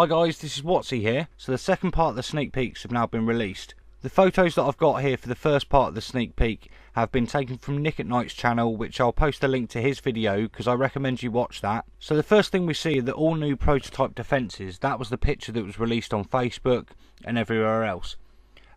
Hi guys, this is Wattsy here. So the second part of the sneak peeks have now been released. The photos that I've got here for the first part of the sneak peek have been taken from Nickatnyte's channel, which I'll post a link to his video because I recommend you watch that. So the first thing we see are the all new prototype defences. That was the picture that was released on Facebook and everywhere else.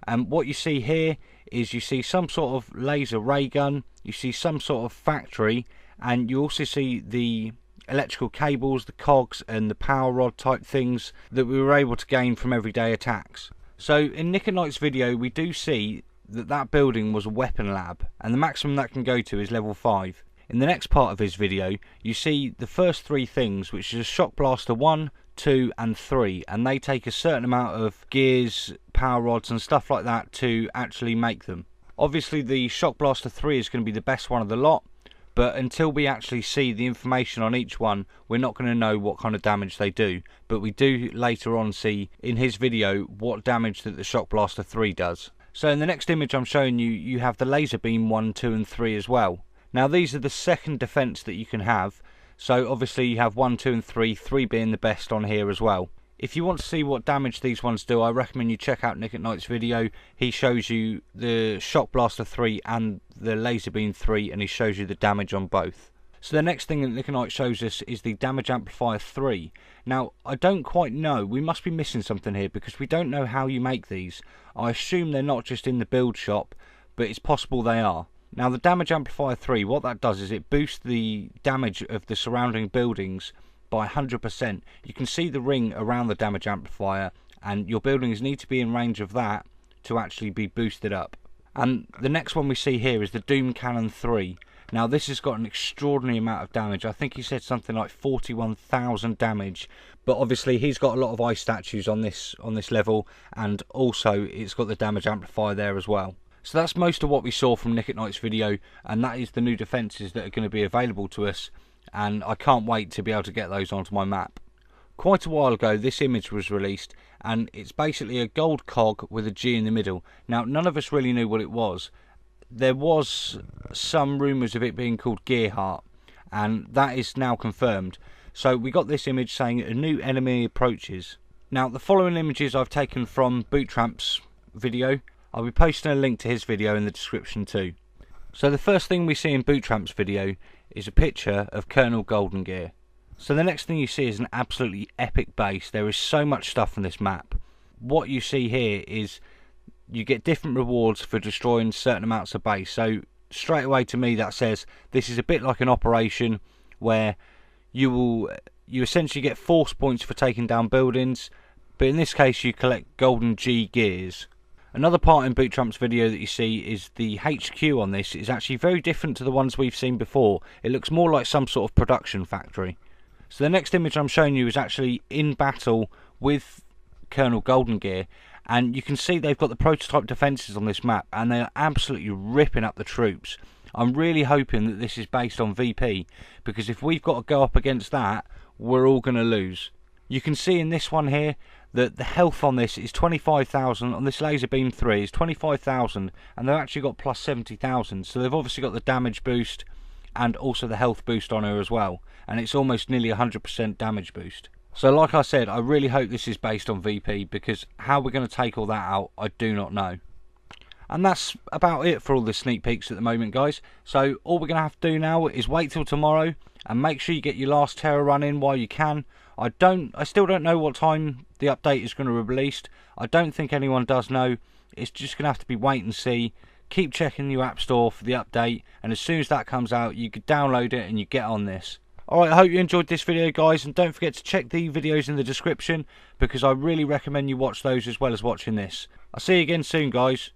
And what you see here is you see some sort of laser ray gun, you see some sort of factory, and you also see the electrical cables, the cogs and the power rod type things that we were able to gain from everyday attacks. So in Nickatnyte's video we do see that that building was a weapon lab and the maximum that can go to is level 5. In the next part of his video you see the first 3 things, which is a shock blaster 1, 2 and 3, and they take a certain amount of gears, power rods and stuff like that to actually make them. Obviously the shock blaster 3 is going to be the best one of the lot, but until we actually see the information on each one we're not going to know what kind of damage they do. But we do later on see in his video what damage that the shock blaster 3 does. So in the next image I'm showing you, you have the laser beam 1, 2 and 3 as well. Now these are the second defense that you can have, so obviously you have 1, 2 and 3, 3 being the best on here as well. If you want to see what damage these ones do, I recommend you check out Nickatnyte's video. He shows you the Shock Blaster 3 and the Laser Beam 3 and he shows you the damage on both. So the next thing that Nickatnyte shows us is the Damage Amplifier 3. Now I don't quite know, we must be missing something here because we don't know how you make these. I assume they're not just in the build shop, but it's possible they are. Now the Damage Amplifier 3, what that does is it boosts the damage of the surrounding buildings by 100%. You can see the ring around the damage amplifier and your buildings need to be in range of that to actually be boosted up. And the next one we see here is the Doom Cannon 3. Now this has got an extraordinary amount of damage. I think he said something like 41,000 damage, but obviously he's got a lot of ice statues on this level, and also it's got the damage amplifier there as well. So that's most of what we saw from Nickatnyte's video, and that is the new defences that are going to be available to us, and I can't wait to be able to get those onto my map. Quite a while ago this image was released and it's basically a gold cog with a G in the middle. Now none of us really knew what it was. There was some rumours of it being called Gearheart, and that is now confirmed. So we got this image saying a new enemy approaches. Now the following images I've taken from Bootramp's video. I'll be posting a link to his video in the description too. So the first thing we see in Bootramp's video is a picture of Colonel Golden Gear. So the next thing you see is an absolutely epic base. There is so much stuff on this map. What you see here is you get different rewards for destroying certain amounts of base. So straight away to me that says this is a bit like an operation where you essentially get force points for taking down buildings, but in this case you collect golden G gears. Another part in Bootramp's video that you see is the HQ on this is actually very different to the ones we've seen before. It looks more like some sort of production factory. So the next image I'm showing you is actually in battle with Colonel Golden Gear, and you can see they've got the prototype defences on this map and they are absolutely ripping up the troops. I'm really hoping that this is based on VP, because if we've got to go up against that we're all going to lose. You can see in this one here that the health on this is 25,000, on this Laser Beam 3 is 25,000, and they've actually got plus 70,000, so they've obviously got the damage boost and also the health boost on her as well, and it's almost nearly 100% damage boost. So like I said, I really hope this is based on VP, because how we're going to take all that out I do not know. And that's about it for all the sneak peeks at the moment, guys. So all we're going to have to do now is wait till tomorrow and make sure you get your last terror run in while you can. I still don't know what time the update is going to be released. I don't think anyone does know. It's just going to have to be wait and see. Keep checking your app store for the update, and as soon as that comes out you can download it and you get on this. Alright, I hope you enjoyed this video, guys, and don't forget to check the videos in the description because I really recommend you watch those as well as watching this. I'll see you again soon, guys.